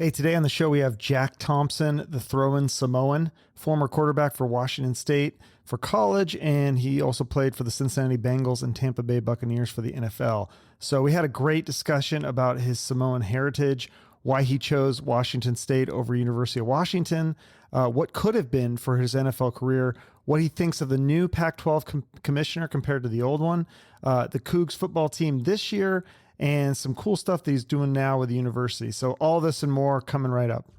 Hey, today on the show, we have Jack Thompson, the Throwing Samoan, former quarterback for Washington State for college, and he also played for the Cincinnati Bengals and Tampa Bay Buccaneers for the NFL. So we had a great discussion about his Samoan heritage, why he chose Washington State over University of Washington, what could have been for his NFL career, what he thinks of the new Pac-12 commissioner compared to the old one, the Cougs football team this year, and some cool stuff that he's doing now with the university. So all this and more coming right up.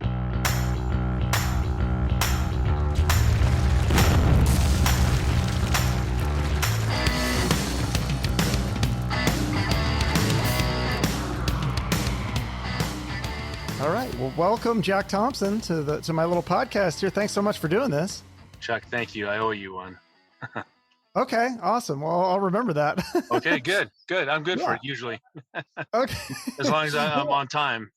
All right. Well, welcome, Jack Thompson, to my little podcast here. Thanks so much for doing this. Chuck, thank you. I owe you one. Okay, awesome. Well, I'll remember that. Okay, good. I'm good for it usually. Okay. As long as I'm on time.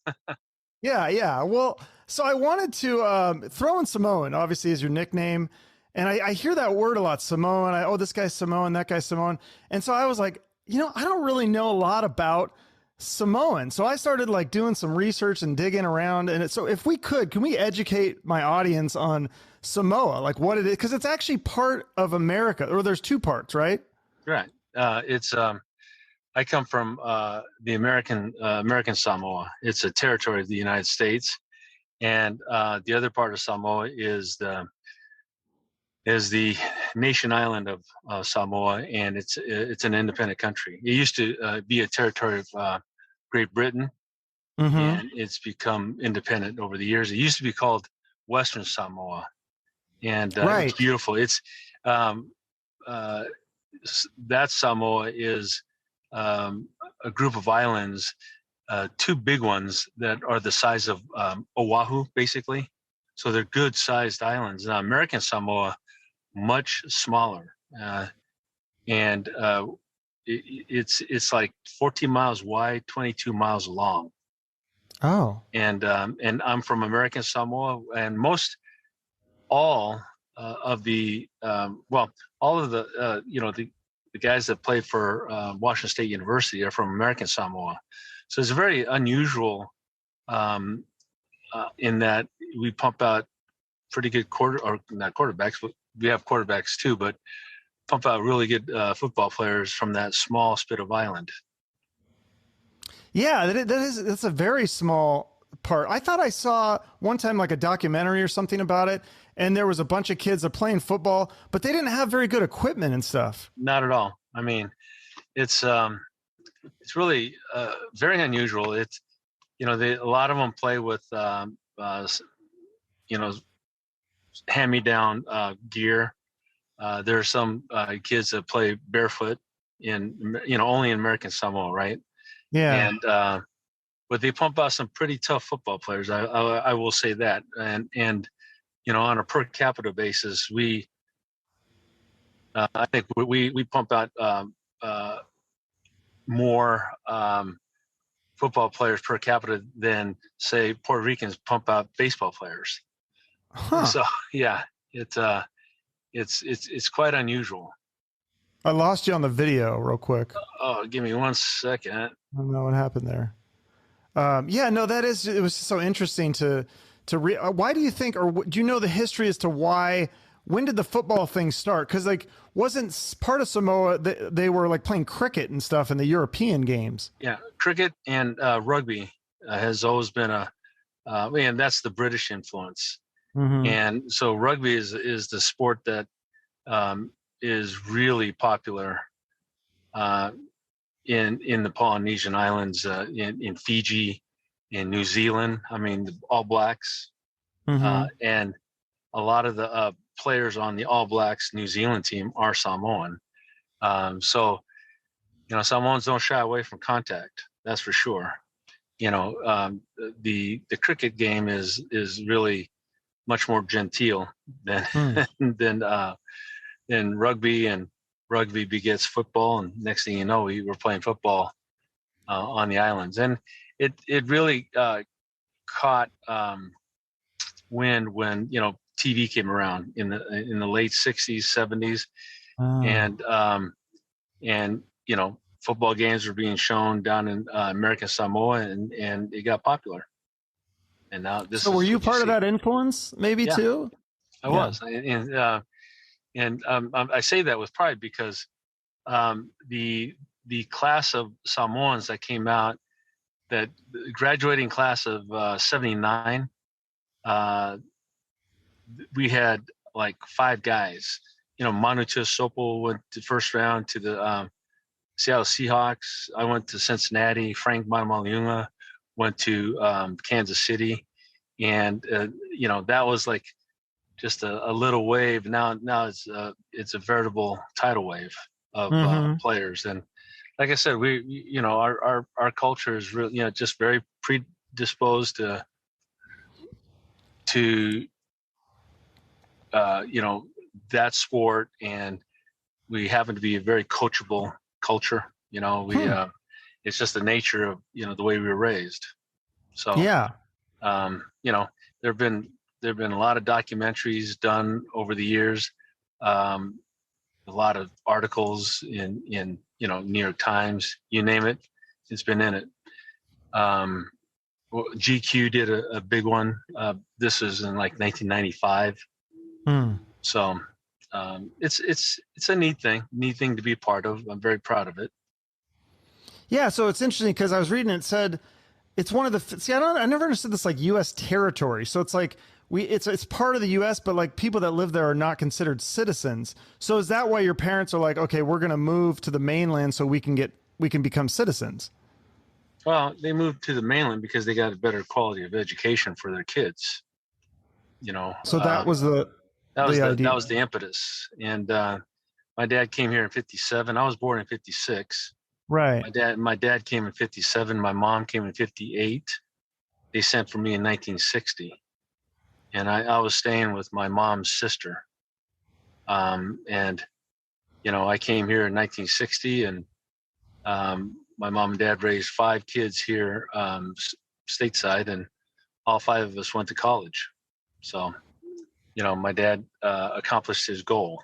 Yeah. Well, so I wanted to Throwing Samoan, obviously, is your nickname. And I hear that word a lot, Samoan. This guy's Samoan, that guy's Samoan. And so I was like, I don't really know a lot about Samoan. So I started doing some research and digging around. And so if we can we educate my audience on Samoa, like what it is? Because it's actually part of America, or there's two parts, right? Right. I come from the American Samoa. It's a territory of the United States, and the other part of Samoa is the nation island of Samoa, and it's an independent country. It used to be a territory of Great Britain, and it's become independent over the years. It used to be called Western Samoa, and it's beautiful. It's that Samoa is a group of islands, two big ones that are the size of Oahu, basically. So they're good-sized islands. Now, American Samoa, much smaller, and it's like 14 miles wide, 22 miles long. Oh, and I'm from American Samoa, and all of the guys that play for Washington State University are from American Samoa. So it's very unusual in that we pump out pretty good not quarterbacks, but we have quarterbacks too, but pump out really good football players from that small spit of island. Yeah, that's a very small part. I thought I saw one time a documentary or something about it, and there was a bunch of kids that playing football, but they didn't have very good equipment and stuff. Not at all. I mean, it's really very unusual. It's a lot of them play with hand-me-down gear. There are some kids that play barefoot only in American Samoa, right? Yeah. And but they pump out some pretty tough football players. I will say that. And on a per capita basis, I think we pump out more football players per capita than, say, Puerto Ricans pump out baseball players. Huh. So yeah, it's quite unusual. I lost you on the video real quick. Oh, give me 1 second. I don't know what happened there. It was so interesting to why do you think, or do you know the history as to when did the football thing start? Because wasn't part of Samoa, they were playing cricket and stuff in the European games. Yeah, cricket and rugby has always been and that's the British influence. Mm-hmm. And so rugby is the sport that is really popular in the Polynesian islands, in Fiji, in New Zealand. I mean, the All Blacks, and a lot of the players on the All Blacks New Zealand team are Samoan. So Samoans don't shy away from contact. That's for sure. The cricket game is really much more genteel than rugby, and rugby begets football, and next thing you know, we were playing football on the islands, and it really caught wind when TV came around in the late 60s, 70s, and football games were being shown down in American Samoa, and it got popular. And now this So is were you what part of see. that influence maybe Yeah, too? I was. And I say that with pride because the class of Samoans that came out, that graduating class of 79, we had like 5 guys. Manu Sopo went to first round to the Seattle Seahawks. I went to Cincinnati. Frank Matamaliunga went to Kansas City. And, that was like just a little wave. Now it's a veritable tidal wave of players. And like I said, our culture is really, just very predisposed to that sport, and we happen to be a very coachable culture. It's just the nature of the way we were raised. So Yeah. there've been a lot of documentaries done over the years, a lot of articles in New York Times, you name it, it's been in it. GQ did a big one. This was in like 1995. So it's a neat thing to be part of. I'm very proud of it. Yeah, so it's interesting because I was reading it said it's one of the I never understood this like U.S. territory. So it's like it's part of the U.S., but like people that live there are not considered citizens. So is that why your parents are like, okay, we're going to move to the mainland so we can become citizens? Well, they moved to the mainland because they got a better quality of education for their kids. So that was the idea. That was the impetus. And my dad came here in 57. I was born in 56. Right. My dad came in 57. My mom came in 58. They sent for me in 1960. And I was staying with my mom's sister. And I came here in 1960, and my mom and dad raised 5 kids here stateside, and all 5 of us went to college. So, my dad accomplished his goal.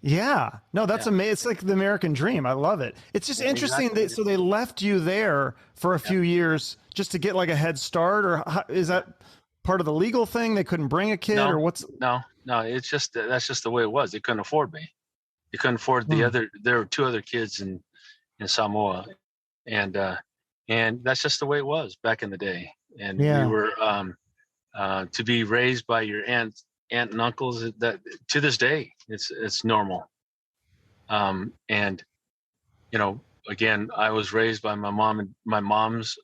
Yeah. No, that's amazing. It's like the American dream. I love it. It's just interesting. Exactly. So they left you there for a few years just to get like a head start, or is that part of the legal thing? They couldn't bring a kid, or what's? No. It's just, that's just the way it was. They couldn't afford me. They couldn't afford there were 2 other kids in Samoa, and that's just the way it was back in the day. And we were to be raised by your aunt and uncles, that to this day it's normal. And again, I was raised by my mom and my mom's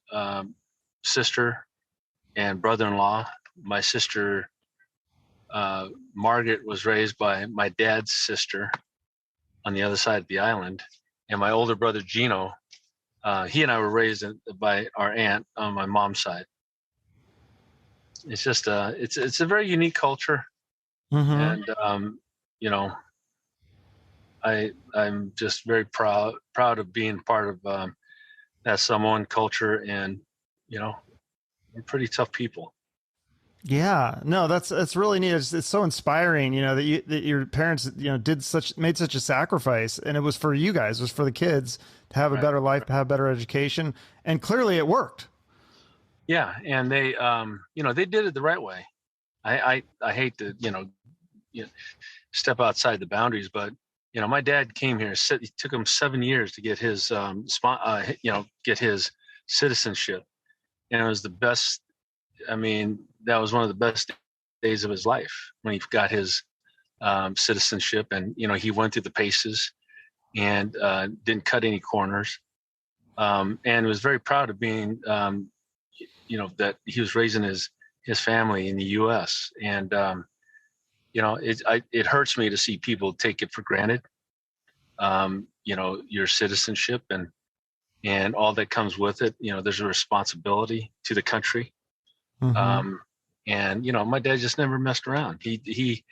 sister and brother-in-law. My sister Margaret was raised by my dad's sister on the other side of the island, and my older brother Gino, he and I were raised by our aunt on my mom's side. It's just it's a very unique culture. And I'm just very proud of being part of that Samoan culture, and we're pretty tough people. Yeah, no, that's really neat. It's so inspiring, that your parents, made such a sacrifice, and it was for you guys, it was for the kids to have a better life, to have better education, and clearly it worked. Yeah, and they, they did it the right way. I hate to, step outside the boundaries, but my dad came here. It took him 7 years to get his, get his citizenship, and it was the best. I mean, that was one of the best days of his life when he got his citizenship, and he went through the paces and didn't cut any corners, and was very proud of being, that he was raising his family in the U.S. And it hurts me to see people take it for granted, your citizenship and all that comes with it. There's a responsibility to the country. And my dad just never messed around. He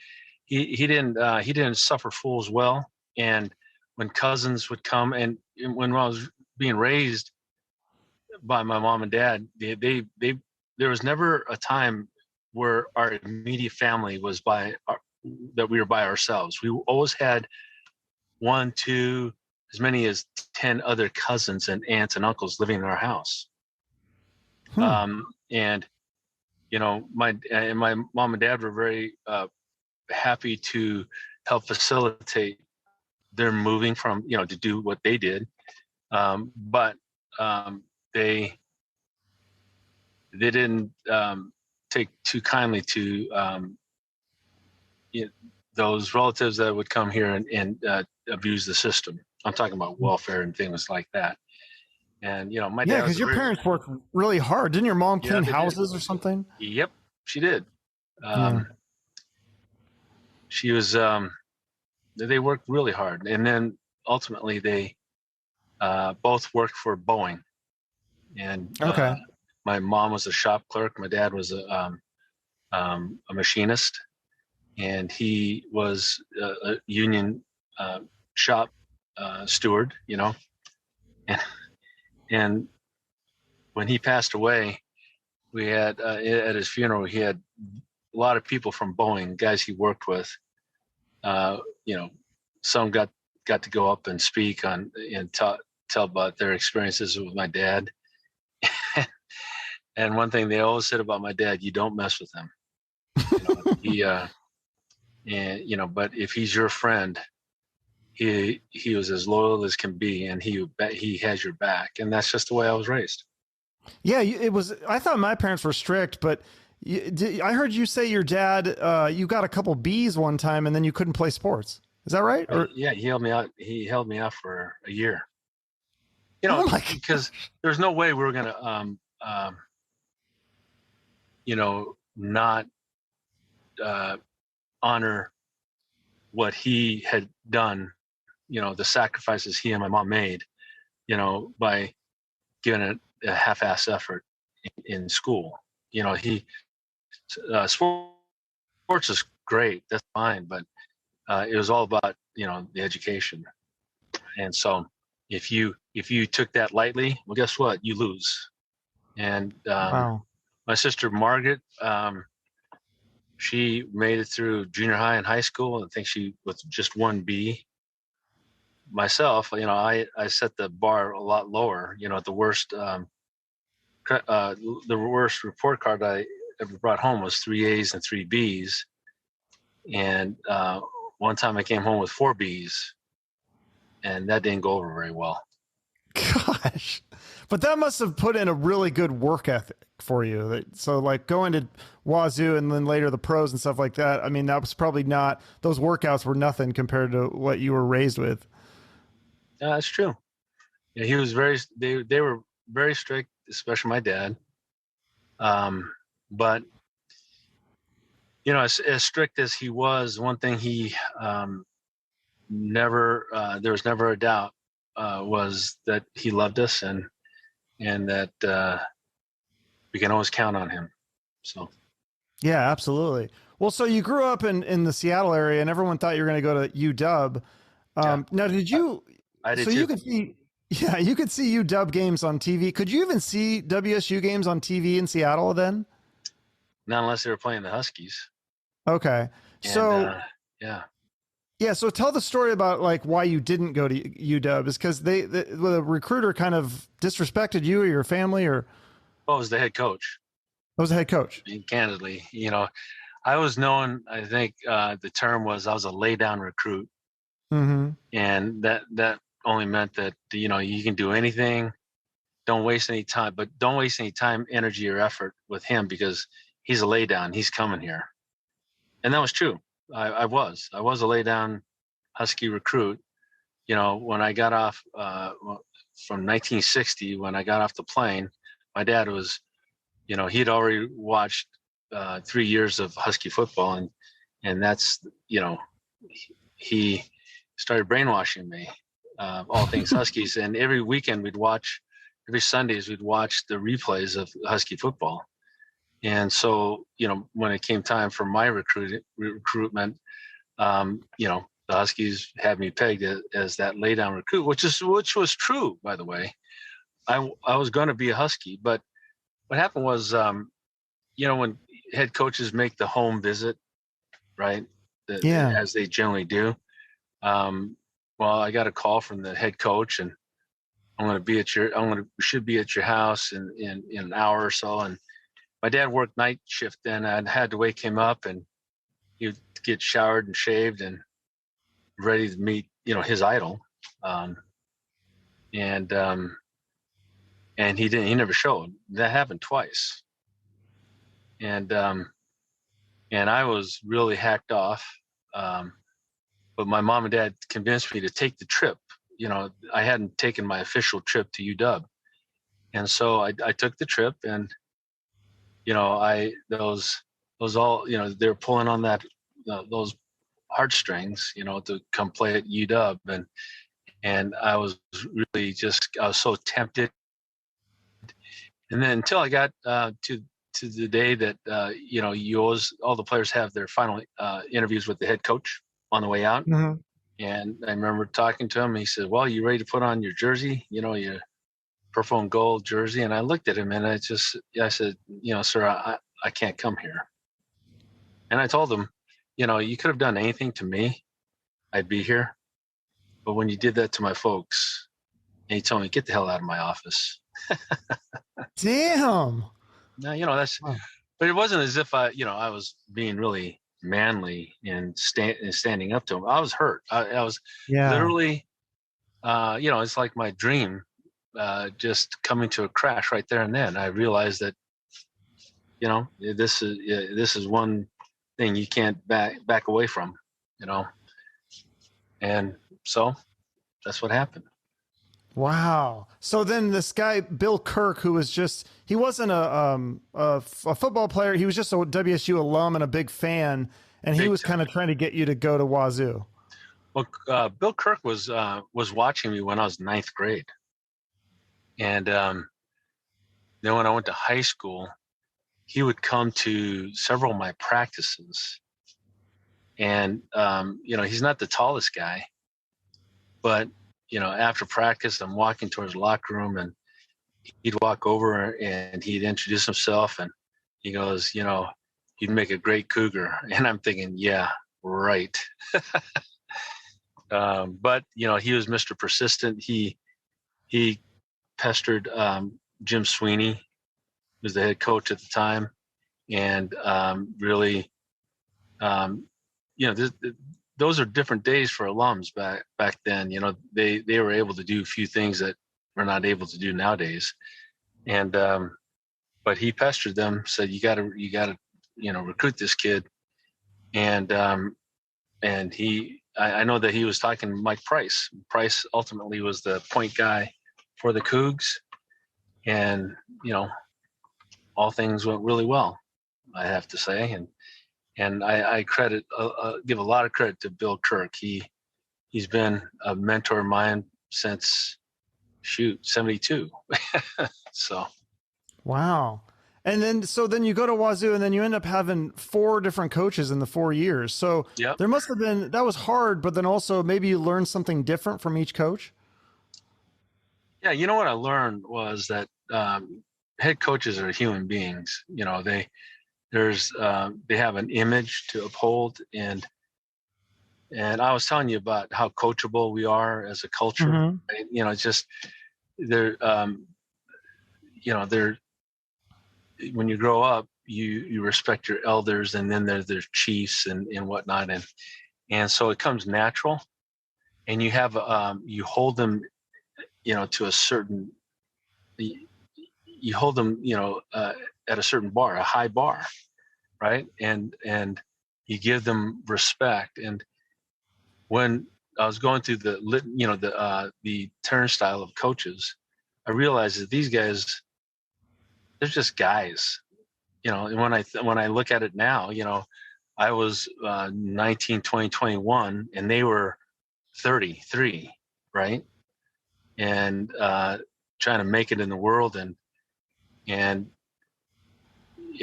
didn't suffer fools well. And when cousins would come, and when I was being raised by my mom and dad, there was never a time where our immediate family was that we were by ourselves. We always had 1, 2, as many as 10 other cousins and aunts and uncles living in our house. And my mom and dad were very happy to help facilitate their moving from, to do what they did. But they didn't take too kindly to those relatives that would come here and abuse the system. I'm talking about welfare and things like that. And, my dad. Yeah, because your parents worked really hard. Didn't your mom clean houses or something? Yep, she did. Yeah. She was, they worked really hard. And then ultimately they both worked for Boeing. And okay. My mom was a shop clerk. My dad was a machinist. And he was a union shop steward, And when he passed away, we had at his funeral, he had a lot of people from Boeing, guys he worked with. Some got to go up and speak on and tell about their experiences with my dad. And one thing they always said about my dad, you don't mess with him. But if he's your friend, he was as loyal as can be, and he has your back, and that's just the way I was raised. Yeah, it was. I thought my parents were strict, but I heard you say your dad, you got a couple B's one time, and then you couldn't play sports. Is that right? Or yeah, he held me out. He held me out for a year. Because there's no way we were gonna, not honor what he had done. The sacrifices he and my mom made. By giving a half-ass effort in school. Sports is great. That's fine, but it was all about the education. And so if you took that lightly, well, guess what? You lose. And wow. My sister Margaret, she made it through junior high and high school. I think she with just one B. Myself, I set the bar a lot lower. The worst report card I ever brought home was 3 A's and 3 B's. And one time I came home with 4 B's, and that didn't go over very well. Gosh, but that must have put in a really good work ethic for you. So like going to Wazoo and then later the pros and stuff like that. I mean, that was probably not, those workouts were nothing compared to what you were raised with. That's true. Yeah, he was they were very strict, especially my dad. But as strict as he was, one thing he there was never a doubt was that he loved us and that we can always count on him. So. Yeah, absolutely. Well, so you grew up in the Seattle area and everyone thought you were going to go to UW. Now, did you, I did so too. you could see UW games on TV. Could you even see WSU games on TV in Seattle then? Not unless they were playing the Huskies. Okay. And, yeah. So tell the story about like why you didn't go to UW. Is because the recruiter kind of disrespected you or your family, or? Well, it was the head coach. I was the head coach. And candidly, I was known, I think the term was I was a lay down recruit. Mm-hmm. And that only meant that, you can do anything. Don't waste any time, but don't waste any time, energy, or effort with him because he's a lay down. He's coming here. And that was true. I was a lay down Husky recruit. When I got off from 1960, when I got off the plane, my dad was, he'd already watched 3 years of Husky football. And that's, he started brainwashing me, all things Huskies. And every weekend every Sundays we'd watch the replays of Husky football. And so, when it came time for my recruitment, the Huskies had me pegged as that lay down recruit, which was true, by the way. I was going to be a Husky, but what happened was, when head coaches make the home visit, right? As they generally do. Well, I got a call from the head coach, and we should be at your house in an hour or so. And my dad worked night shift then. I had to wake him up, and he would get showered and shaved and ready to meet, his idol. And he never showed. That happened twice. And I was really hacked off. But my mom and dad convinced me to take the trip. I hadn't taken my official trip to UW. And so I took the trip, and, those all, they're pulling on those heartstrings, to come play at UW. And I was really I was so tempted. And then until I got to the day that, all the players have their final interviews with the head coach on the way out. Mm-hmm. And I remember talking to him. He said, "Well, you ready to put on your jersey, your purple and gold jersey?" And I looked at him, and I said, "Sir, I can't come here." And I told him, "You could have done anything to me, I'd be here. But when you did that to my folks," and he told me, "Get the hell out of my office." Damn. Now, but it wasn't as if I was being really manly and standing up to him. I was hurt. I was literally, it's like my dream just coming to a crash right there and then. I realized that, this is one thing you can't back away from, and so that's what happened. Wow. So then this guy, Bill Kirk, who was he wasn't a football player. He was just a WSU alum and a big fan. And he was kind of trying to get you to go to Wazoo. Well, Bill Kirk was watching me when I was ninth grade. And then when I went to high school, he would come to several of my practices. And, he's not the tallest guy, but after practice, I'm walking towards the locker room, and he'd walk over and he'd introduce himself, and he goes, "You'd make a great Cougar." And I'm thinking, yeah, right. But, he was Mr. Persistent. He pestered Jim Sweeney, who was the head coach at the time, and really, those are different days for alums back then. They were able to do a few things that we're not able to do nowadays. And but he pestered them, said, you gotta recruit this kid. And I know that he was talking to Mike Price. Price ultimately was the point guy for the Cougs, and all things went really well, I have to say. And I give a lot of credit to Bill Kirk. He's been a mentor of mine since 72. So. Wow. And then you go to Wazoo, and then you end up having 4 different coaches in the 4 years. So yep. There must have been, that was hard, but then also maybe you learned something different from each coach. Yeah. What I learned was that head coaches are human beings. They have an image to uphold, and I was telling you about how coachable we are as a culture. Mm-hmm. It's just they're when you grow up, you respect your elders, and then there's chiefs and whatnot, and so it comes natural, and you have you hold them, to a certain, you hold them, at a certain bar, a high bar, right? And you give them respect. And when I was going through the turnstile of coaches, I realized that these guys, they're just guys, and when I look at it now, I was 19, 20, 21, and they were 33, right? And trying to make it in the world, and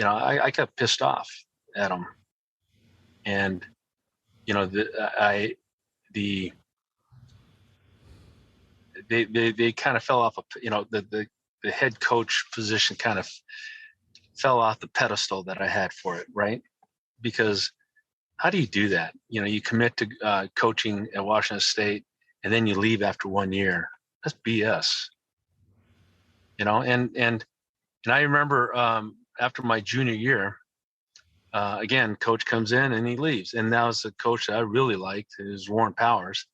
I got pissed off at them, and they kind of fell off the head coach position kind of fell off the pedestal that I had for it, right? Because how do you do that? You commit to coaching at Washington State, and then you leave after 1 year. That's BS. And I remember after my junior year, again, coach comes in and he leaves. And now it's a coach that I really liked, is Warren Powers.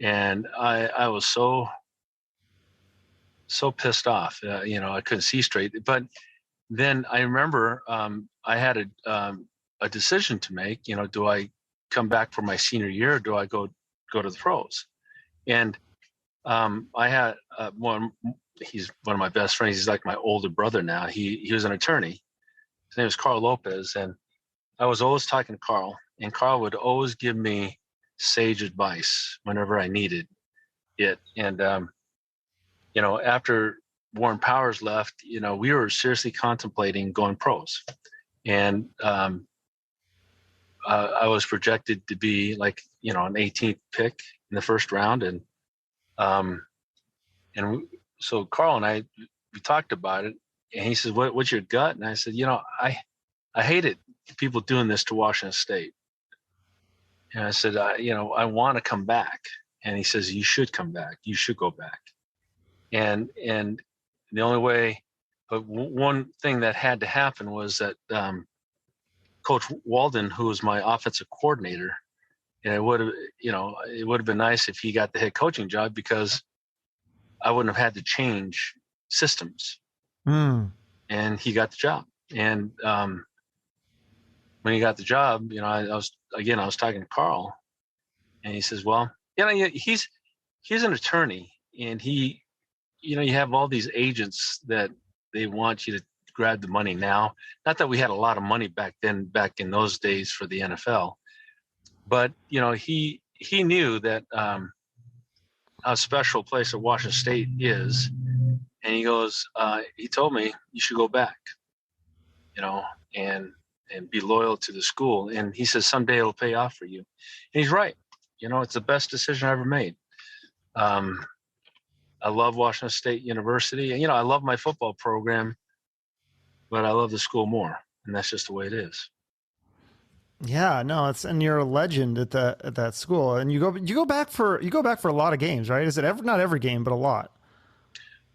And I was so pissed off, I couldn't see straight. But then I remember I had a decision to make. Do I come back for my senior year, or do I go to the pros? And I had he's one of my best friends. He's like my older brother now. He was an attorney. His name was Carl Lopez, and I was always talking to Carl, and Carl would always give me sage advice whenever I needed it. And after Warren Powers left, we were seriously contemplating going pros, and I was projected to be like an 18th pick in the first round, and so Carl and I, we talked about it, and he says, "What's your gut?" And I said, I hated people doing this to Washington State. And I said, I want to come back. And he says, "You should come back. You should go back." And the only way, but one thing that had to happen was that Coach Walden, who was my offensive coordinator, and it would have been nice if he got the head coaching job, because I wouldn't have had to change systems. And he got the job. And when he got the job, I was talking to Carl, and he says, "Well, he's an attorney, and you have all these agents that they want you to grab the money now. Not that we had a lot of money back in those days for the NFL, but he knew that how special a place at Washington State is, and he goes, he told me you should go back, and be loyal to the school. And he says someday it'll pay off for you." And he's right. It's the best decision I ever made. I love Washington State University, and I love my football program, but I love the school more, and that's just the way it is. Yeah, no, and you're a legend at that school, and you go back for a lot of games, right? Is it not every game, but a lot?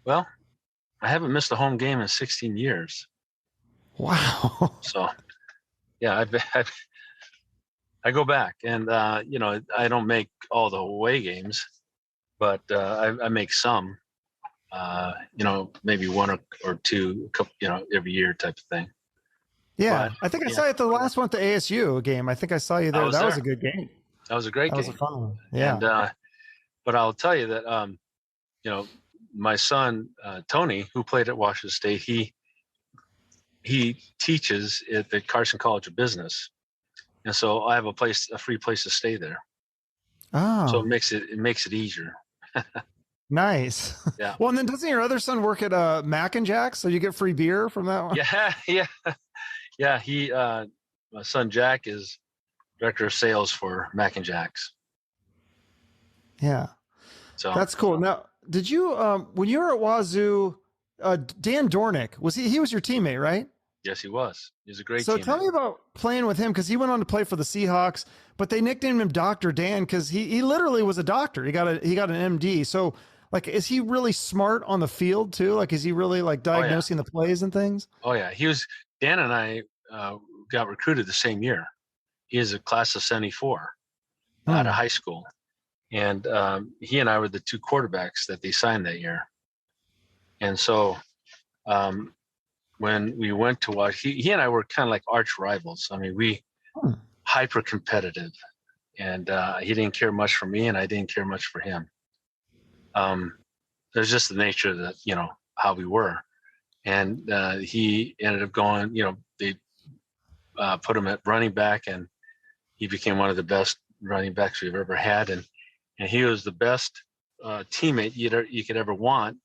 Well, I haven't missed a home game in 16 years. Wow. So, yeah, I go back, and I don't make all the away games, but I make some. Maybe one or two, every year type of thing. Yeah, I think I saw you at the last one at the ASU game. I think I saw you there. That was a good game. That was a great game. That was a fun one. Yeah. And, but I'll tell you that, my son, Tony, who played at Washington State, he teaches at the Carson College of Business. And so I have a free place to stay there. Oh. So it makes it easier. Nice. Yeah. Well, and then doesn't your other son work at Mac and Jack's, so you get free beer from that one? Yeah. He, my son Jack, is director of sales for Mac and Jack's. Yeah. So that's cool. Now, did you when you were at Wazoo, Dan Doornik, he was your teammate, right? Yes, he was. He was a great teammate. So tell me about playing with him, because he went on to play for the Seahawks, but they nicknamed him Dr. Dan because he literally was a doctor. He got an MD. So like, is he really smart on the field too? Like, is he really like diagnosing the plays and things? Oh yeah, Dan and I got recruited the same year. He is a class of 74 out of high school. And he and I were the two quarterbacks that they signed that year. And so when we went to watch, he and I were kind of like arch rivals. I mean, we hyper competitive, and he didn't care much for me, and I didn't care much for him. There's just the nature of the, how we were. And he ended up going, they put him at running back, and he became one of the best running backs we've ever had. And he was the best teammate you could ever want,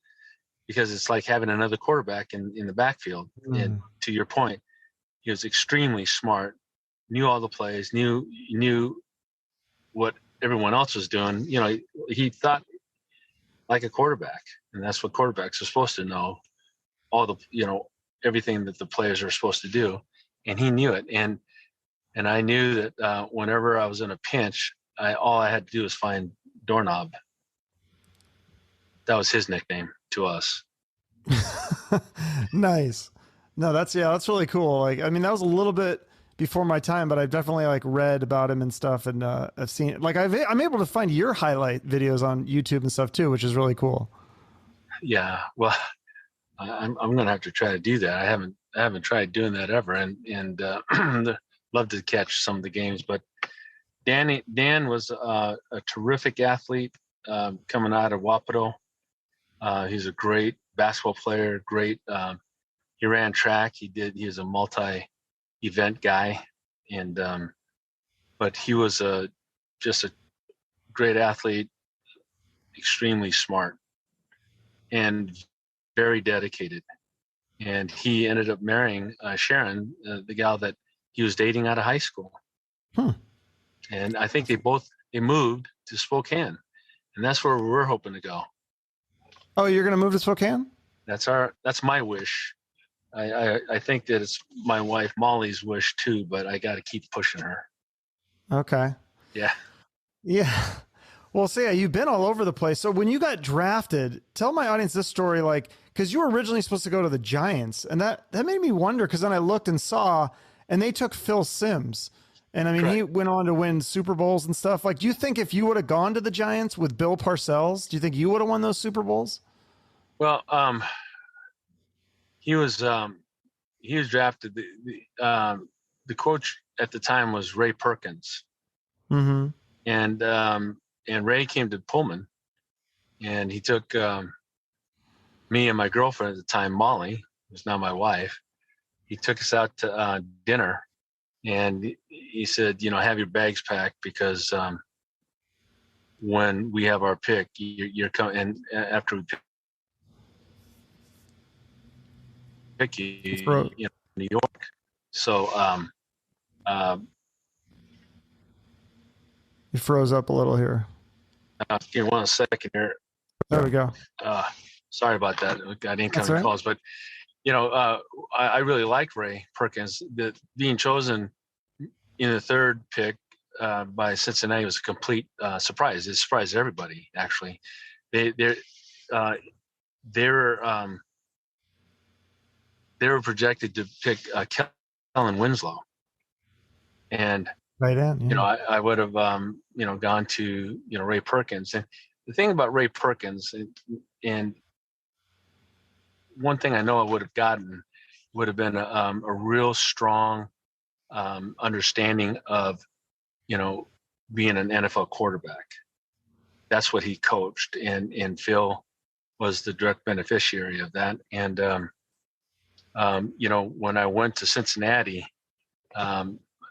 because it's like having another quarterback in the backfield. And to your point, he was extremely smart, knew all the plays, knew what everyone else was doing. He thought like a quarterback, and that's what quarterbacks are supposed to know, all the, everything that the players are supposed to do. And he knew it. And I knew that whenever I was in a pinch, all I had to do was find Doorknob. That was his nickname to us. Nice. No, that's really cool. Like, I mean, that was a little bit before my time, but I've definitely like read about him and stuff, and I've seen like I'm able to find your highlight videos on YouTube and stuff too, which is really cool. Yeah, well, I'm gonna have to try to do that. I haven't tried doing that ever, and love to catch some of the games. But Dan was a terrific athlete coming out of Wapato. He's a great basketball player. Great. He ran track. He was a multi-event guy, and but he was just a great athlete, extremely smart, and very dedicated. And he ended up marrying Sharon, the gal that he was dating out of high school. Hmm. And I think they moved to Spokane, and that's where we're hoping to go. Oh, you're gonna move to Spokane? That's my wish. I think that it's my wife Molly's wish too, but I got to keep pushing her. Okay. Yeah. Yeah. Well, so yeah, you've been all over the place. So when you got drafted, tell my audience this story, like, because you were originally supposed to go to the Giants, and that made me wonder. Because then I looked and saw, and they took Phil Simms, and I mean, Correct. he went on to win Super Bowls and stuff. Like, do you think if you would have gone to the Giants with Bill Parcells, do you think you would have won those Super Bowls? Well, he was drafted. The coach at the time was Ray Perkins, Mm-hmm. and Ray came to Pullman, and he took me and my girlfriend at the time, Molly, who's now my wife. He took us out to dinner, and he said, have your bags packed because when we have our pick, you're coming. And after we pick you, New York. So you froze up a little here. give me 1 second here. There we go. Sorry about that. I got incoming calls, but I really like Ray Perkins. Being chosen in the third pick by Cincinnati was a complete surprise. It surprised everybody. Actually, they were projected to pick Kellen Winslow, and Right in. Yeah. I would have gone to Ray Perkins. And the thing about Ray Perkins, and one thing I know I would have gotten would have been a real strong understanding of being an NFL quarterback. That's what he coached, and Phil was the direct beneficiary of that. And when I went to Cincinnati,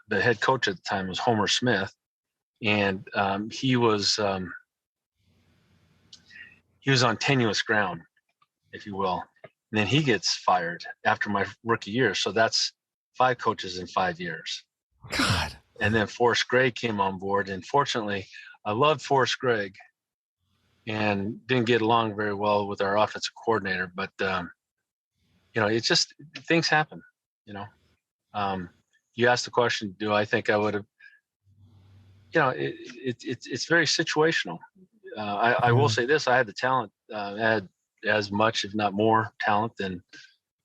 the head coach at the time was Homer Smith, and he was on tenuous ground, if you will. And then he gets fired after my rookie year. So that's 5 coaches in 5 years. God. And then Forrest Gregg came on board. And fortunately, I loved Forrest Gregg and didn't get along very well with our offensive coordinator. But, it's just things happen, You asked the question, do I think I would have, it's very situational. I will say this, I had the talent, I had as much, if not more talent than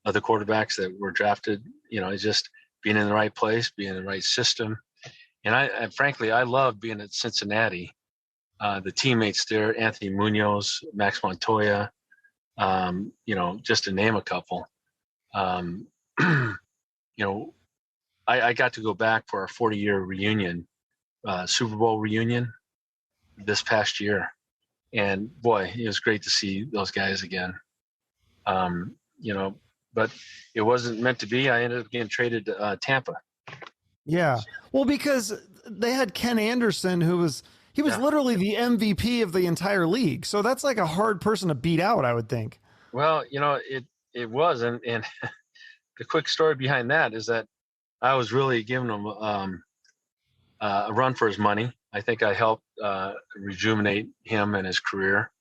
other quarterbacks that were drafted. It's just being in the right place, being in the right system. And frankly, I love being at Cincinnati. The teammates there, Anthony Munoz, Max Montoya, just to name a couple. I got to go back for our 40-year reunion, Super Bowl reunion this past year. And boy, it was great to see those guys again. But it wasn't meant to be. I ended up getting traded to Tampa. Yeah. Well, because they had Ken Anderson, he was literally the MVP of the entire league. So that's like a hard person to beat out, I would think. Well, it was. And the quick story behind that is that I was really giving him a run for his money. I think I helped rejuvenate him and his career.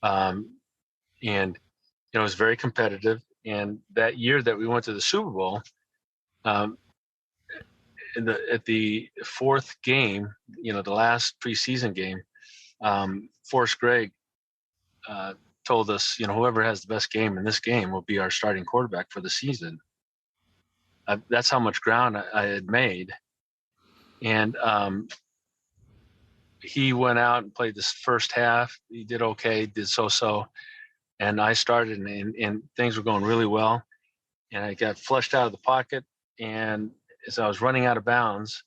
And it was very competitive. And that year that we went to the Super Bowl, at the 4th game, the last preseason game, Forrest Gregg told us, whoever has the best game in this game will be our starting quarterback for the season. That's how much ground I had made. And he went out and played this first half. He did okay, did so. And I started, and things were going really well. And I got flushed out of the pocket. And as I was running out of bounds,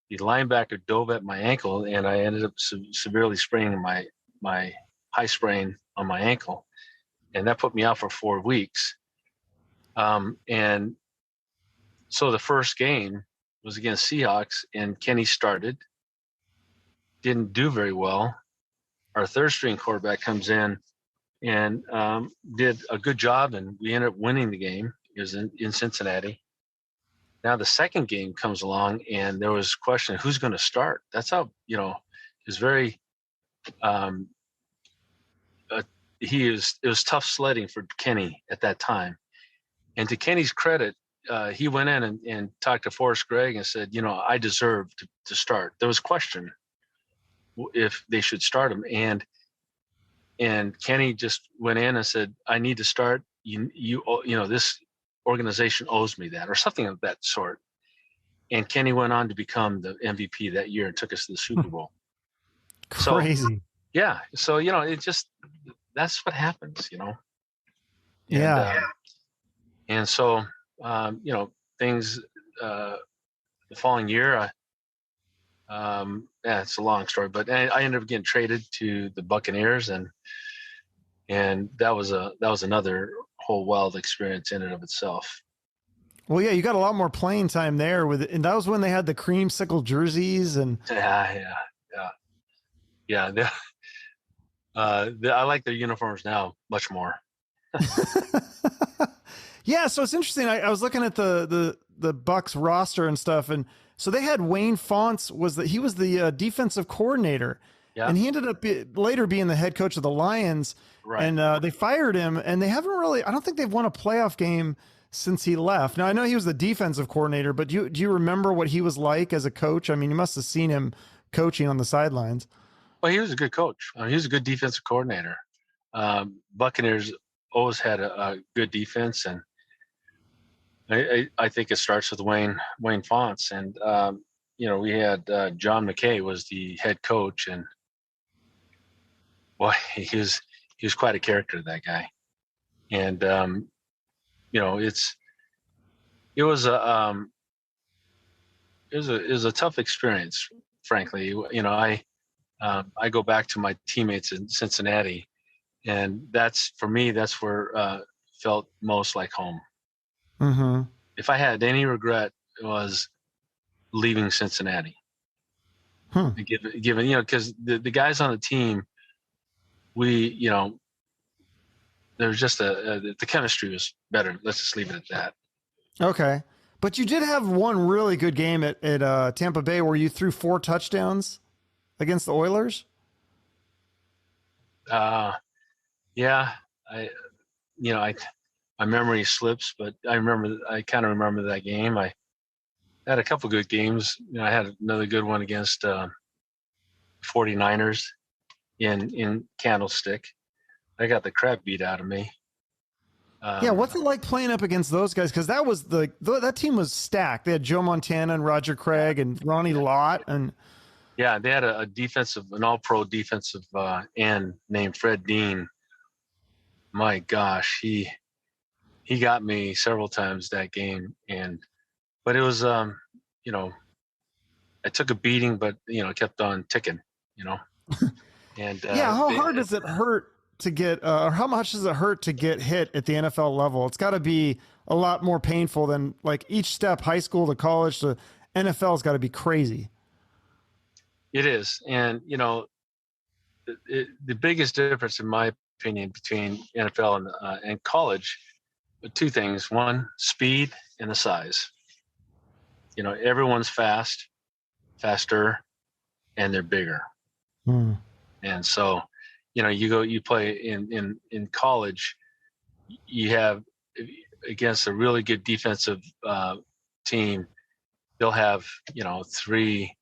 the linebacker dove at my ankle, and I ended up severely spraining my high sprain on my ankle. And that put me out for 4 weeks. And so the first game was against Seahawks, and Kenny started. Didn't do very well. Our third string quarterback comes in and did a good job, and we ended up winning the game. It was in Cincinnati. Now the second game comes along, and there was a question, who's going to start? That's how, it was very, it was tough sledding for Kenny at that time. And to Kenny's credit, he went in and talked to Forrest Gregg and said, I deserve to start. There was a question if they should start him. And Kenny just went in and said, I need to start. This organization owes me that, or something of that sort. And Kenny went on to become the MVP that year and took us to the Super Bowl. Crazy. So, yeah. So, it just, that's what happens, And, yeah. And so, things, the following year, it's a long story, but I ended up getting traded to the Buccaneers, and that was another whole wild experience in and of itself. Well, yeah, you got a lot more playing time there and that was when they had the creamsicle jerseys and yeah. I like their uniforms now much more. Yeah, so it's interesting. I was looking at the Bucs roster and stuff, and so they had Wayne Fontes he was the defensive coordinator, and he ended up later being the head coach of the Lions. Right. And they fired him, and they haven't really. I don't think they've won a playoff game since he left. Now I know he was the defensive coordinator, but do you remember what he was like as a coach? I mean, you must have seen him coaching on the sidelines. Well, he was a good coach. He was a good defensive coordinator. Buccaneers always had a good defense, and I think it starts with Wayne Fontes, and we had John McKay was the head coach, and boy, he was quite a character, that guy. And it was a tough experience, frankly. I go back to my teammates in Cincinnati, and that's where felt most like home. Mm-hmm. If I had any regret, it was leaving Cincinnati. Given because the guys on the team, there's just the chemistry was better. Let's just leave it at that. Okay, but you did have one really good game at Tampa Bay where you threw 4 touchdowns against the Oilers. Yeah, my memory slips, but I kind of remember that game. I had a couple good games. I had another good one against 49ers in Candlestick. I got the crap beat out of me. What's it like playing up against those guys? Because that was that team was stacked. They had Joe Montana and Roger Craig and Ronnie Lott, and they had an all-pro defensive end named Fred Dean. My gosh, he got me several times that game, but it was I took a beating, but kept on ticking, And how hard does it hurt to get, or how much does it hurt to get hit at the NFL level? It's got to be a lot more painful than like each step, high school to college to NFL's got to be crazy. It is, and the biggest difference, in my opinion, between NFL and college, 2 things: one, speed, and the size. Everyone's faster, and they're bigger. And so, you play in college, you have against a really good defensive team, they'll have 3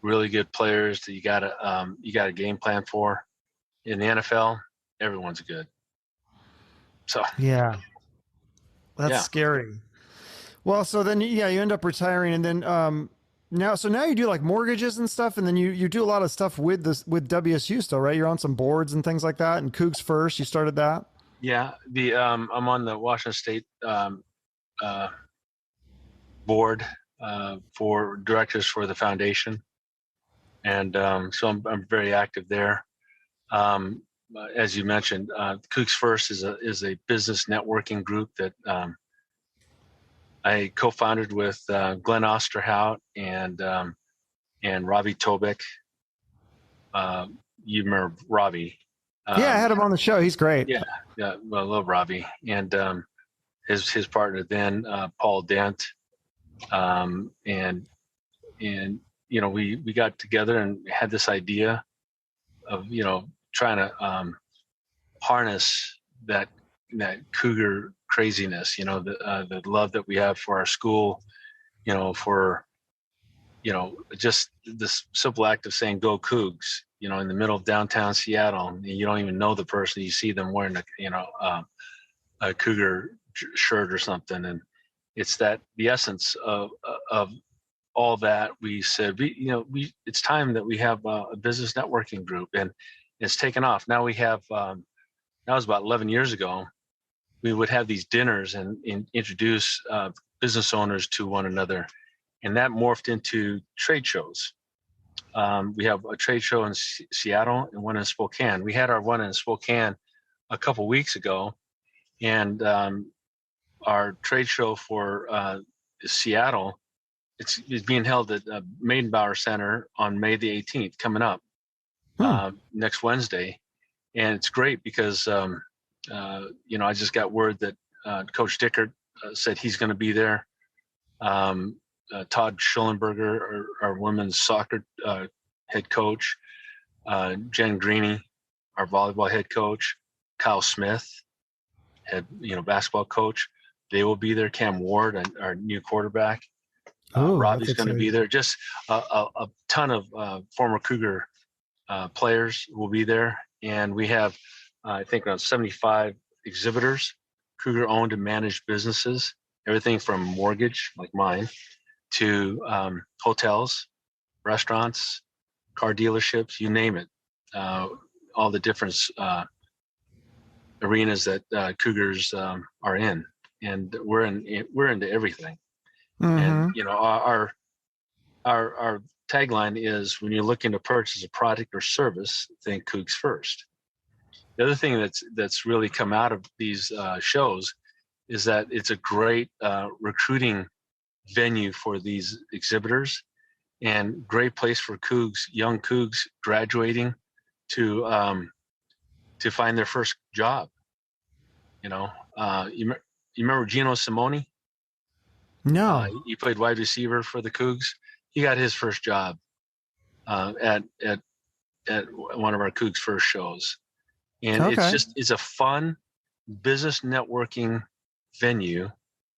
really good players that you got a game plan for. In the NFL, everyone's good. So that's scary. Well, so then yeah, you end up retiring, and then now you do like mortgages and stuff, and then you do a lot of stuff with WSU still, right? You're on some boards and things like that, and Cougs First, you started that. Yeah, I'm on the Washington State uh, board for directors for the foundation, and so I'm very active there. As you mentioned, Cougs First is a business networking group that I co-founded with Glenn Osterhout and Robbie Tobick. You remember Robbie? Yeah, I had him on the show. He's great. Yeah, well, I love Robbie and his partner then Paul Dent, and we got together and had this idea of trying to harness that Cougar craziness, the love that we have for our school, for just this simple act of saying "Go Cougs," in the middle of downtown Seattle, and you don't even know the person, you see them wearing a Cougar shirt or something, and it's the essence of all that. We said it's time that we have a business networking group, and it's taken off. Now we have that was about 11 years ago. We would have these dinners and introduce business owners to one another, and that morphed into trade shows. We have a trade show in Seattle and one in Spokane. We had our one in Spokane a couple weeks ago, and our trade show for Seattle, it's being held at Maidenbauer Center on May the 18th, coming up next Wednesday. And it's great because, I just got word that Coach Dickert said he's going to be there. Todd Schollenberger, our women's soccer head coach, Jen Greeny, our volleyball head coach, Kyle Smith, head basketball coach. They will be there. Cam Ward, our new quarterback. Robbie's going to be there. Just a ton of former Cougar players will be there. And we have, I think, around 75 exhibitors, Cougar-owned and managed businesses, everything from mortgage, like mine, to hotels, restaurants, car dealerships, you name it. All the different arenas that Cougars are in, and we're into everything. Mm-hmm. And our tagline is, when you're looking to purchase a product or service, think Cougs First. The other thing that's really come out of these shows is that it's a great recruiting venue for these exhibitors, and great place for young Cougs graduating to find their first job. You remember Gino Simone? No. He played wide receiver for the Cougs. He got his first job at one of our Cougs First shows. And it's a fun business networking venue.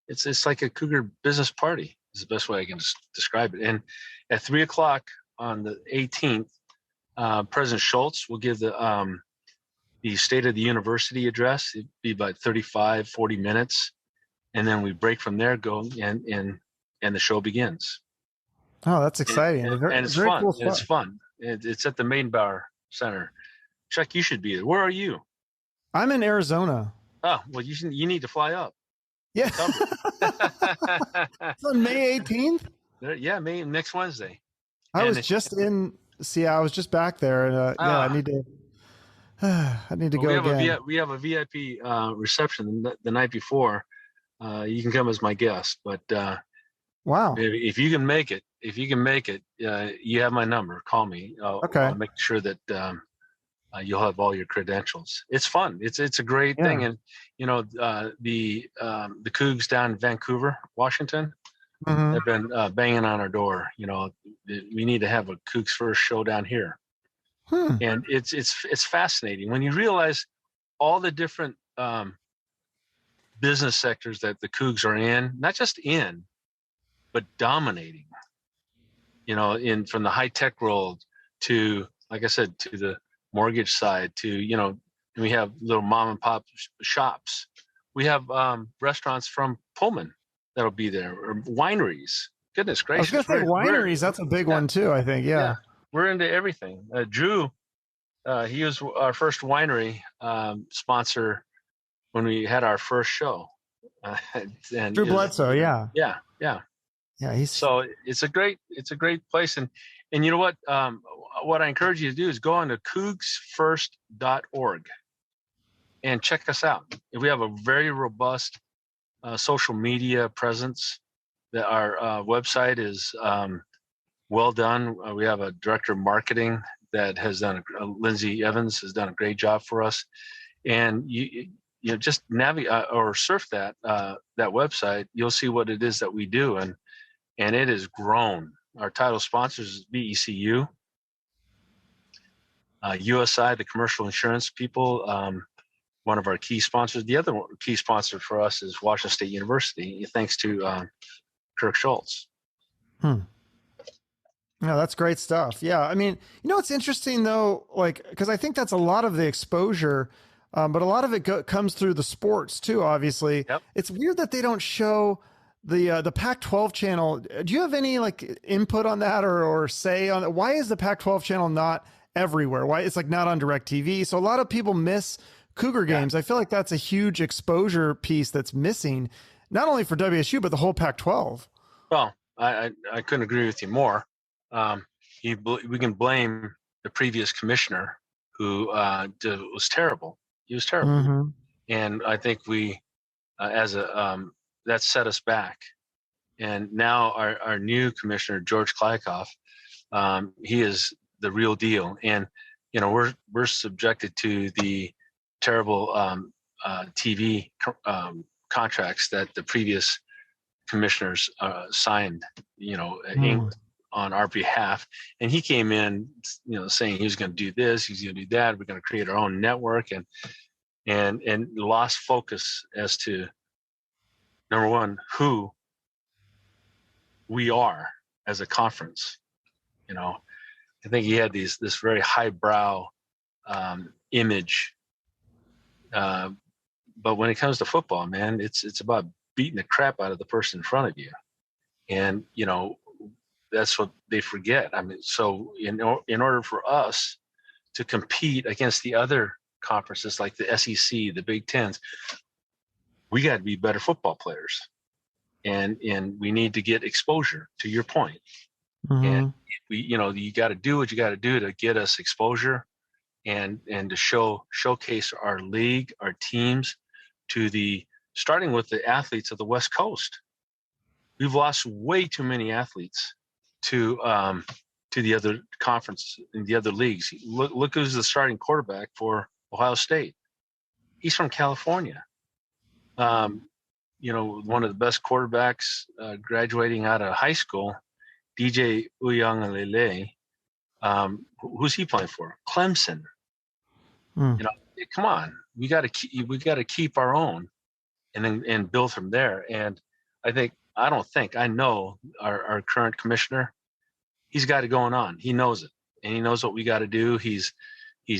It's like a Cougar business party is the best way I can describe it. And at 3:00 on the 18th, President Schultz will give the State of the University address. It'd be about 35-40 minutes. And then we break from there, and the show begins. Oh, that's exciting. And it's fun. Cool, it's fun. It's at the Maidenbauer Center. Chuck, you should be there. Where are you? I'm in Arizona. Oh, well, you need to fly up. Yeah. It's on May 18th? Yeah, next Wednesday. I was just back there, and I need to go again. We have a VIP reception the night before. You can come as my guest, but wow, if you can make it, you have my number. Call me. I'll make sure that you'll have all your credentials. It's fun. It's a great thing, and the Cougs down in Vancouver, Washington, have been banging on our door. We need to have a Cougs First show down here, and it's fascinating when you realize all the different business sectors that the Cougs are in, not just in, but dominating. From the high tech world to, like I said, to the mortgage side, to we have little mom and pop shops. We have restaurants from Pullman that'll be there, or wineries. Goodness I was gracious. going to say wineries. That's a big one too, I think. Yeah. We're into everything. Drew, he was our first winery sponsor when we had our first show. And Drew Bledsoe. Yeah. Yeah. So it's a great place. And you know what I encourage you to do is go on to cougsfirst.org and check us out. We have a very robust social media presence. That our website is well done. We have a director of marketing that has done, Lindsay Evans has done a great job for us. And you just navigate or surf that website. You'll see what it is that we do, and it has grown. Our title sponsors is BECU, USI, the commercial insurance people. One of our key sponsors. The other key sponsor for us is Washington State University, thanks to Kirk Schultz. No, that's great stuff. Yeah. I mean, it's interesting though, like, because I think that's a lot of the exposure, but a lot of it comes through the sports too, obviously. Yep. It's weird that they don't show the Pac-12 channel. Do you have any like input on that or say on it? Why is the Pac-12 channel not everywhere? Why it's like not on DirecTV? So a lot of people miss Cougar games. I feel like that's a huge exposure piece that's missing, not only for WSU, but the whole Pac-12. Well, I couldn't agree with you more. We can blame the previous commissioner who was terrible. He was terrible. Mm-hmm. And I think we, that set us back. And now our new commissioner, George Klikoff, he is the real deal. And, we're subjected to the terrible TV contracts that the previous commissioners signed, inked on our behalf. And he came in, saying he was going to do this, he's going to do that. We're going to create our own network, and lost focus as to, number one, who we are as a conference. I think he had this very highbrow image. But when it comes to football, man, it's about beating the crap out of the person in front of you. And, that's what they forget. I mean, so in order for us to compete against the other conferences like the SEC, the Big Tens, we got to be better football players. And we need to get exposure, to your point. Mm-hmm. And you got to do what you got to do to get us exposure and to showcase our league, our teams starting with the athletes of the West Coast. We've lost way too many athletes to the other conference and the other leagues. Look who's the starting quarterback for Ohio State. He's from California. One of the best quarterbacks graduating out of high school, DJ Uiagalelei. Who's he playing for? Clemson. Come on, we got to keep our own, and build from there. And I know our current commissioner, he's got it going on. He knows it, and he knows what we got to do. He's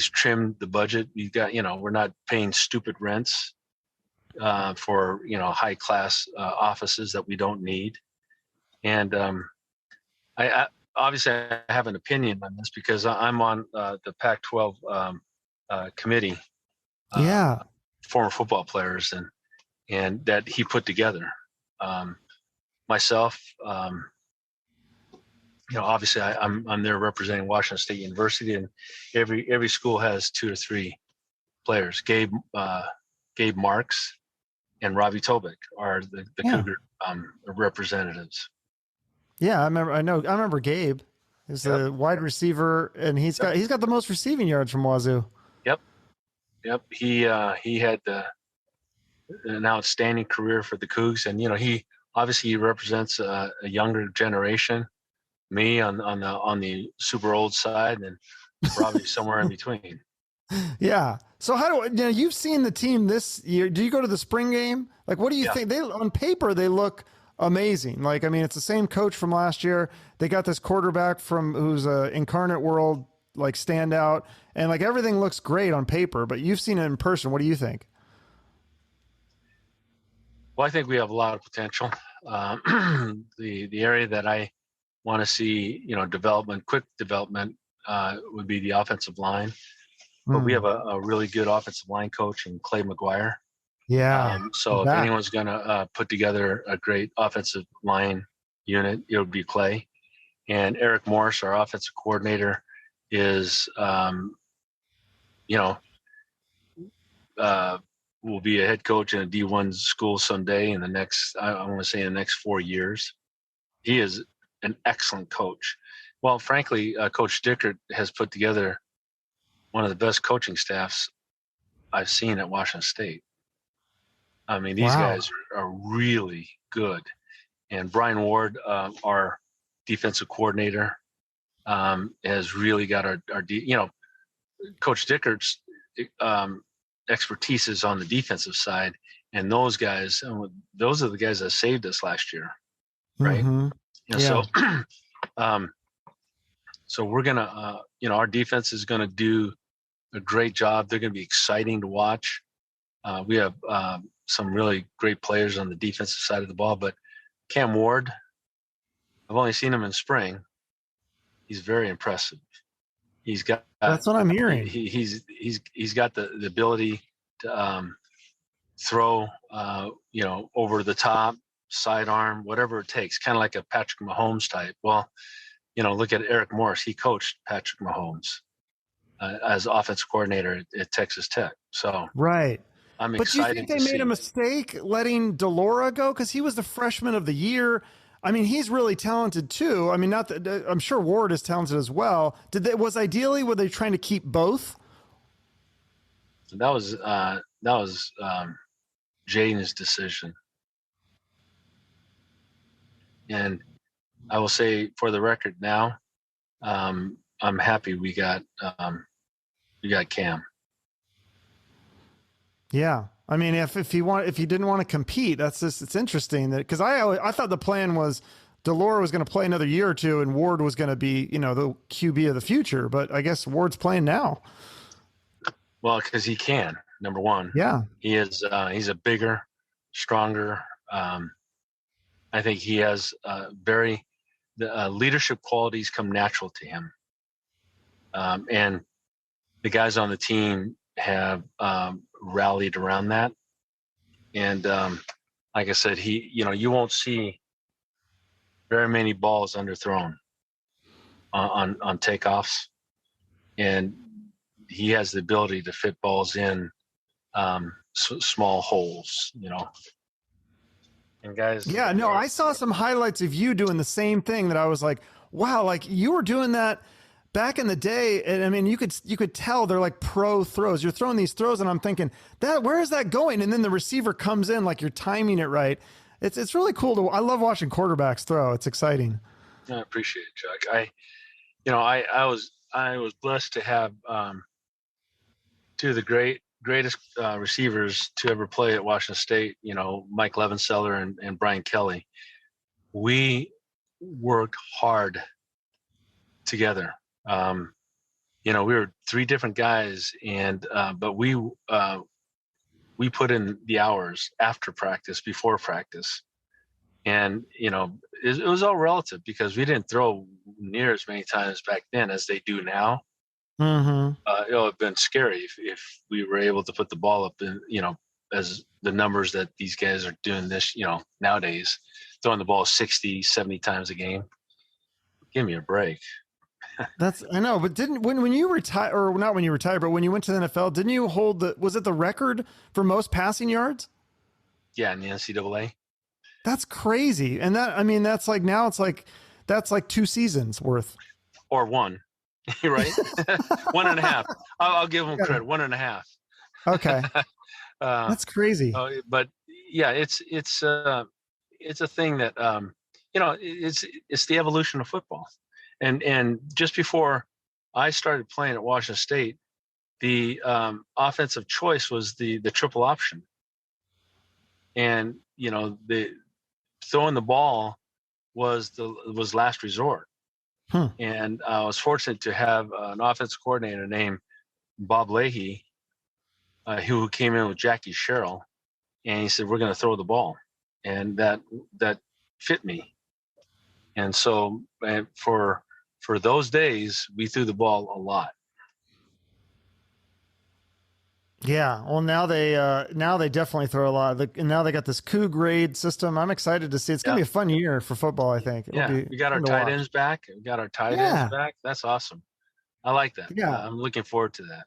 trimmed the budget. We got, we're not paying stupid rents for high class offices that we don't need. And I obviously I have an opinion on this because I'm on the Pac-12 committee. Former football players and that he put together. Myself, obviously I'm there representing Washington State University, and every school has 2 or 3 players. Gabe Marks and Robbie Tobick are the Cougar representatives. Yeah, I remember Gabe is a wide receiver, and he's got the most receiving yards from Wazoo. Yep. He had an outstanding career for the Cougs, and he obviously represents a younger generation. Me on the super old side, and Robbie somewhere in between. Yeah. So you've seen the team this year? Do you go to the spring game? Like, what do you think? On paper they look amazing. Like, I mean, it's the same coach from last year. They got this quarterback who's a Incarnate World like standout, and like everything looks great on paper. But you've seen it in person. What do you think? Well, I think we have a lot of potential. The area that I want to see, quick development, would be the offensive line. But we have a really good offensive line coach in Clay McGuire. Yeah. So if anyone's going to put together a great offensive line unit, it would be Clay. And Eric Morris, our offensive coordinator, is, will be a head coach in a D1 school someday in the next, I want to say in the next 4 years. He is an excellent coach. Well, frankly, Coach Dickert has put together one of the best coaching staffs I've seen at Washington State. I mean, these guys are really good. And Brian Ward, our defensive coordinator, has really got our Coach Dickert's expertise is on the defensive side. And those guys are the guys that saved us last year. Right. So we're going to, our defense is going to do a great job. They're going to be exciting to watch. We have some really great players on the defensive side of the ball, but Cam Ward, I've only seen him in spring. He's very impressive. He's got, that's what I'm hearing. He's got the ability to throw, over the top, sidearm, whatever it takes, kind of like a Patrick Mahomes type. Well, look at Eric Morris. He coached Patrick Mahomes as offensive coordinator at Texas Tech. So right. I'm excited. But do you think they made a mistake letting DeLaura go? Because he was the freshman of the year. I mean, he's really talented too. I mean, not that I'm sure Ward is talented as well. Were they trying to keep both? That was Jayden's decision. And I will say, for the record now, I'm happy we got Cam. Yeah, I mean, if he didn't want to compete, it's interesting that, because I thought the plan was DeLaura was going to play another year or two, and Ward was going to be the QB of the future. But I guess Ward's playing now. Well, because he can. Number one, yeah, he is. He's a bigger, stronger. I think he has the leadership qualities come natural to him, and the guys on the team have rallied around that. And like I said, you won't see very many balls underthrown on takeoffs, and he has the ability to fit balls in small holes, And guys, yeah, no, I saw some highlights of you doing the same thing that I was like, wow, like you were doing that back in the day. And I mean, you could tell they're like pro throws. You're throwing these throws, and I'm thinking, where is that going? And then the receiver comes in, like you're timing it right. It's really cool I love watching quarterbacks throw. It's exciting. I appreciate it, Chuck. I was blessed to have two of the greatest receivers to ever play at Washington State, Mike Levenseller and Brian Kelly. We worked hard together. We were three different guys, but we put in the hours after practice, before practice. And, it was all relative, because we didn't throw near as many times back then as they do now. Mm-hmm. It would have been scary if we were able to put the ball up in, as the numbers that these guys are doing this, nowadays, throwing the ball 60, 70 times a game. Give me a break. I know, but when you retired, or not when you retired, but when you went to the NFL, didn't you hold was it the record for most passing yards? Yeah, in the NCAA. That's crazy. And that's like, now it's like, that's like 2 seasons worth. Or one, right? 1.5. I'll give them credit. 1.5. Okay. That's crazy. But yeah, it's a thing that, it's the evolution of football. And just before I started playing at Washington State, the offensive choice was the triple option. And, the throwing the ball was last resort. And I was fortunate to have an offensive coordinator named Bob Leahy, who came in with Jackie Sherrill, and he said, "We're going to throw the ball." and that fit me. And so, and for those days, we threw the ball a lot. Yeah. Well, now they definitely throw a lot. And now they got this coup grade system. I'm excited to see. It's going to be a fun year for football, I think. It'll be we got our tight ends back. We got our tight ends back. That's awesome. I like that. Yeah. I'm looking forward to that.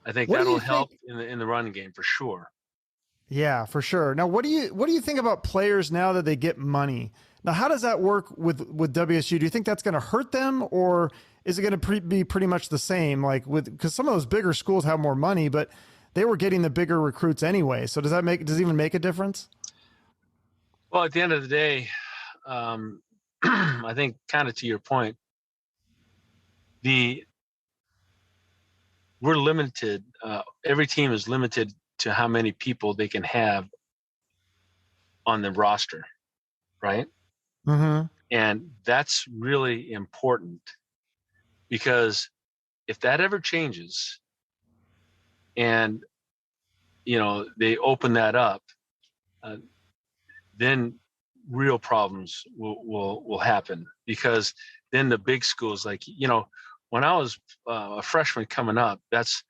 I think that'll help in the running game for sure. Yeah, for sure. Now, what do you think about players now that they get money? Now, how does that work with WSU? Do you think that's going to hurt them, or is it going to be pretty much the same? Like because some of those bigger schools have more money, but they were getting the bigger recruits anyway. So does it even make a difference? Well, at the end of the day, I think kind of to your point, we're limited. Every team is limited to how many people they can have on the roster, right? Mm-hmm. And that's really important, because if that ever changes and, they open that up, then real problems will happen, because then the big schools, like, when I was a freshman coming up, that's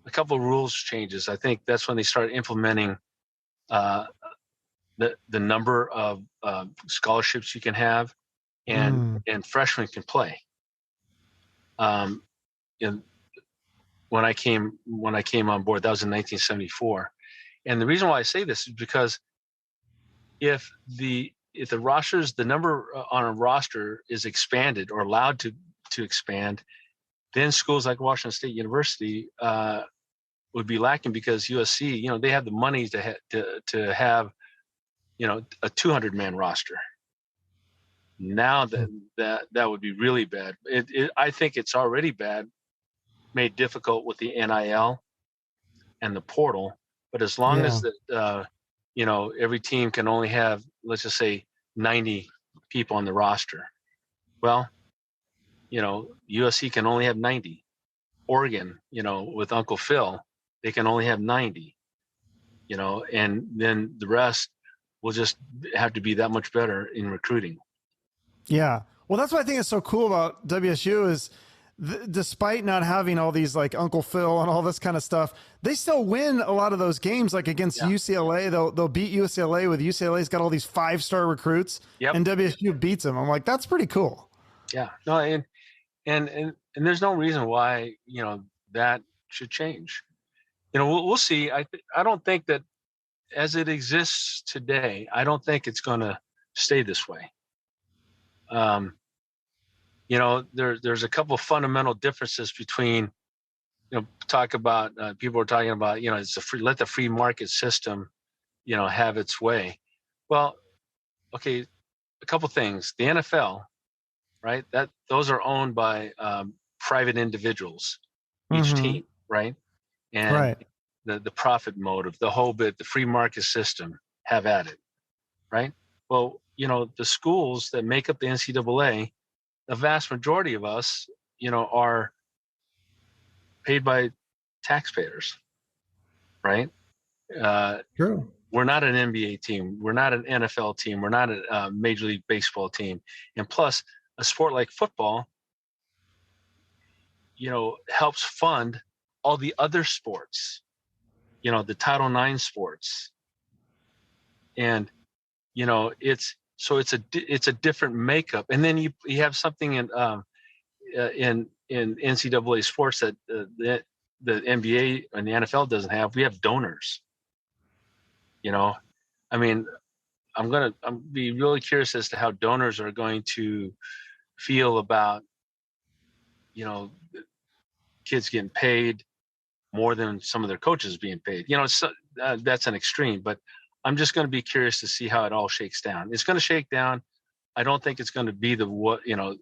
a couple of rules changes. I think that's when they started implementing the number of scholarships you can have, and freshmen can play. When I came on board, that was in 1974, and the reason why I say this is because if the rosters, the number on a roster is expanded or allowed to expand, then schools like Washington State University would be lacking, because USC, they have the money to have a 200-man roster. Now that would be really bad. I think it's already bad, made difficult with the NIL and the portal. But as long as every team can only have, let's just say, 90 people on the roster. Well, USC can only have 90. Oregon, with Uncle Phil, they can only have 90. And then the rest will just have to be that much better in recruiting. Yeah. Well, that's what I think is so cool about WSU is despite not having all these like Uncle Phil and all this kind of stuff, they still win a lot of those games. Like against UCLA, they'll beat UCLA with UCLA's got all these 5-star recruits, and WSU beats them. I'm like, that's pretty cool. Yeah. No, and there's no reason why, that should change. We'll see. I don't think that as it exists today, I don't think it's going to stay this way. There's a couple of fundamental differences between, people are talking about, it's let the free market system, have its way. Well, okay, a couple things. The NFL, right? Those are owned by private individuals, each team, right? And the profit motive, the whole bit, the free market system, have at it, right? Well, the schools that make up the NCAA, the vast majority of us, are paid by taxpayers, right? True. We're not an NBA team. We're not an NFL team. We're not a Major League Baseball team. And plus, a sport like football, helps fund all the other sports, the Title IX sports. And, it's a different makeup. And then you have something in NCAA sports that the NBA and the NFL doesn't have. We have donors. I'm be really curious as to how donors are going to feel about, kids getting paid more than some of their coaches being paid. That's an extreme, but I'm just going to be curious to see how it all shakes down. It's going to shake down. I don't think it's going to be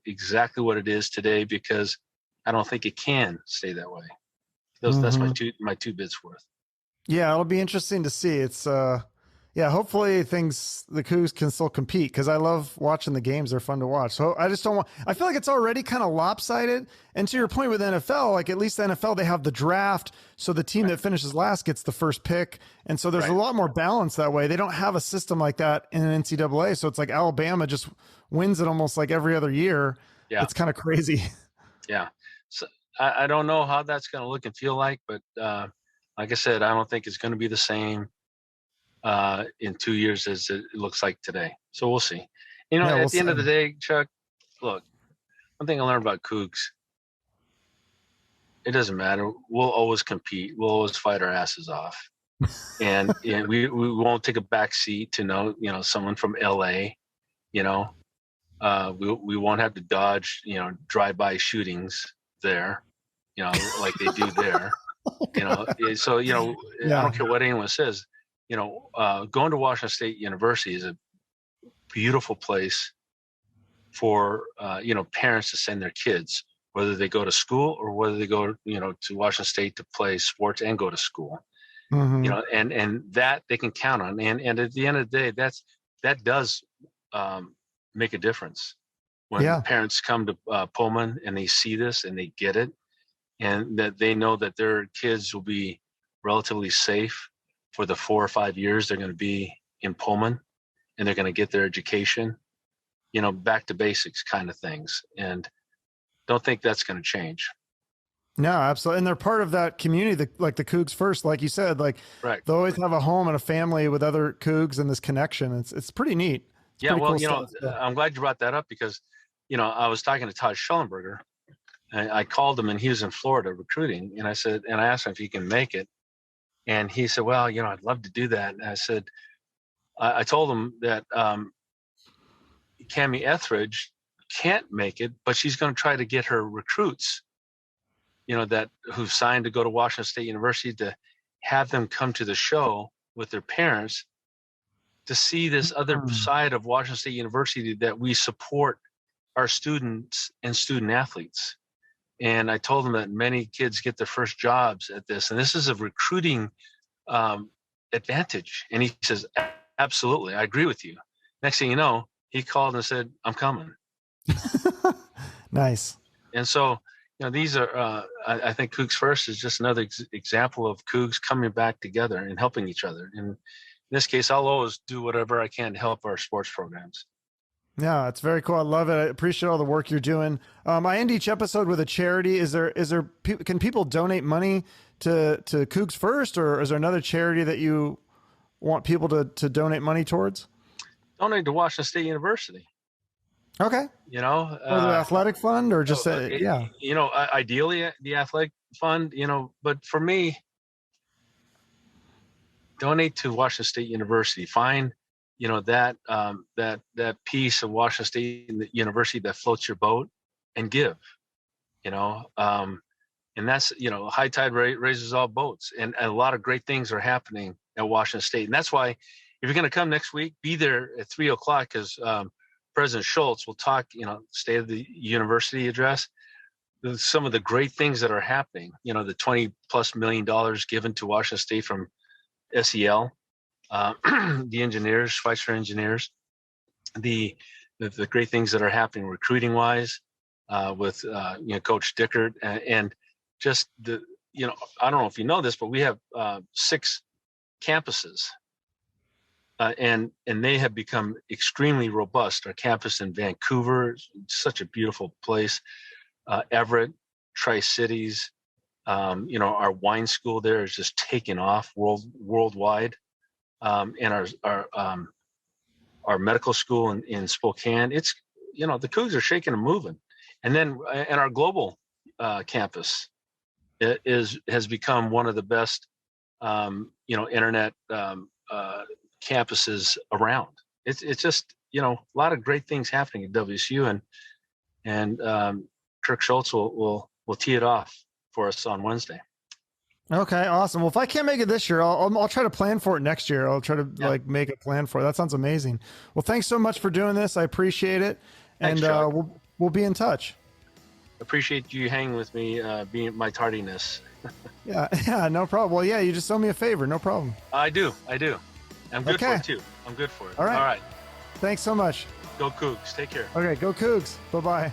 exactly what it is today, because I don't think it can stay that way. That's my two bits worth. Yeah, it'll be interesting to see. It's Yeah, hopefully the Cougs can still compete because I love watching the games. They're fun to watch. So I just don't want, I feel like it's already kind of lopsided. And to your point with NFL, like at least the NFL, they have the draft. So the team that finishes last gets the first pick. And so there's a lot more balance that way. They don't have a system like that in NCAA. So it's like Alabama just wins it almost like every other year. Yeah. It's kind of crazy. Yeah. So I don't know how that's going to look and feel like, but like I said, I don't think it's going to be the same in 2 years as it looks like today. So we'll see. You know, at the end of the day, Chuck, look, one thing I learned about Cougs, it doesn't matter. We'll always compete. We'll always fight our asses off. And we won't take a back seat to someone from LA, we won't have to dodge, drive-by shootings there, like they do there, so, I don't care what anyone says, going to Washington State University is a beautiful place for, parents to send their kids, whether they go to school or whether they go, to Washington State to play sports and go to school, and that they can count on. And at the end of the day, that does make a difference when parents come to Pullman and they see this and they get it, and that they know that their kids will be relatively safe for the 4 or 5 years they're going to be in Pullman, and they're going to get their education, back to basics kind of things. And don't think that's going to change. No, absolutely. And they're part of that community, like the Cougs First, like you said, like they always have a home and a family with other Cougs and this connection. It's pretty neat. It's yeah. Well, cool I'm glad you brought that up because, I was talking to Todd Schellenberger, and I called him and he was in Florida recruiting. And I asked him if he can make it. And he said, well, I'd love to do that. And I said, I told him that Cammie Etheridge can't make it, but she's going to try to get her recruits, who've signed to go to Washington State University, to have them come to the show with their parents to see this other side of Washington State University, that we support our students and student athletes. And I told him that many kids get their first jobs at this, and this is a recruiting advantage. And he says, absolutely, I agree with you. Next thing you know, he called and said, I'm coming. Nice. And so, these are, I think Cougs First is just another example of Cougs coming back together and helping each other. And in this case, I'll always do whatever I can to help our sports programs. Yeah, it's very cool. I love it. I appreciate all the work you're doing. I end each episode with a charity. Can people donate money to Cougs First, or is there another charity that you want people to donate money towards? Donate to Washington State University. Okay. Or the athletic fund, or just ideally the athletic fund, but for me, donate to Washington State University. Find, that piece of Washington State University that floats your boat, and give, and that's, high tide raises all boats, and a lot of great things are happening at Washington State. And that's why, if you're going to come next week, be there at 3:00, because President Schultz will talk, State of the University address, some of the great things that are happening, the $20+ million given to Washington State from SEL, the engineers, Schweitzer engineers, the great things that are happening recruiting wise, with, Coach Dickert, and just I don't know if you know this, but we have 6 campuses. And they have become extremely robust. Our campus in Vancouver is such a beautiful place. Everett, Tri-Cities, our wine school there is just taking off worldwide. And our medical school in Spokane, it's, the Cougs are shaking and moving. And then, and our global campus has become one of the best, internet campuses around. It's just, a lot of great things happening at WSU, and Kirk Schultz will tee it off for us on Wednesday. Okay, awesome. Well, if I can't make it this year, I'll try to plan for it next year. I'll try to make a plan for it. That sounds amazing. Well, thanks so much for doing this. I appreciate it. Thanks, and we'll be in touch. Appreciate you hanging with me, being my tardiness. Yeah, no problem. Well, yeah, you just owe me a favor. No problem. I do. I'm good for it too. I'm good for it. All right. All right. Thanks so much. Go Cougs. Take care. Okay, go Cougs. Bye-bye.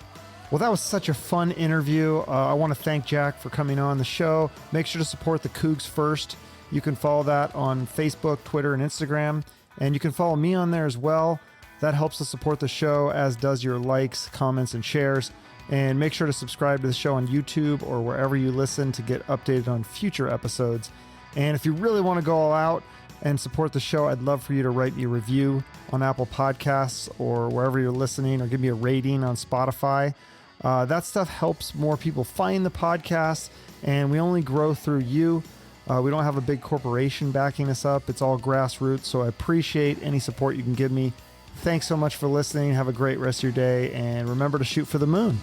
Well, that was such a fun interview. I want to thank Jack for coming on the show. Make sure to support the Cougs First. You can follow that on Facebook, Twitter, and Instagram. And you can follow me on there as well. That helps to support the show, as does your likes, comments, and shares. And make sure to subscribe to the show on YouTube or wherever you listen to get updated on future episodes. And if you really want to go all out and support the show, I'd love for you to write me a review on Apple Podcasts or wherever you're listening, or give me a rating on Spotify. That stuff helps more people find the podcast, and we only grow through you. We don't have a big corporation backing us up. It's all grassroots, so I appreciate any support you can give me. Thanks so much for listening. Have a great rest of your day, and remember to shoot for the moon.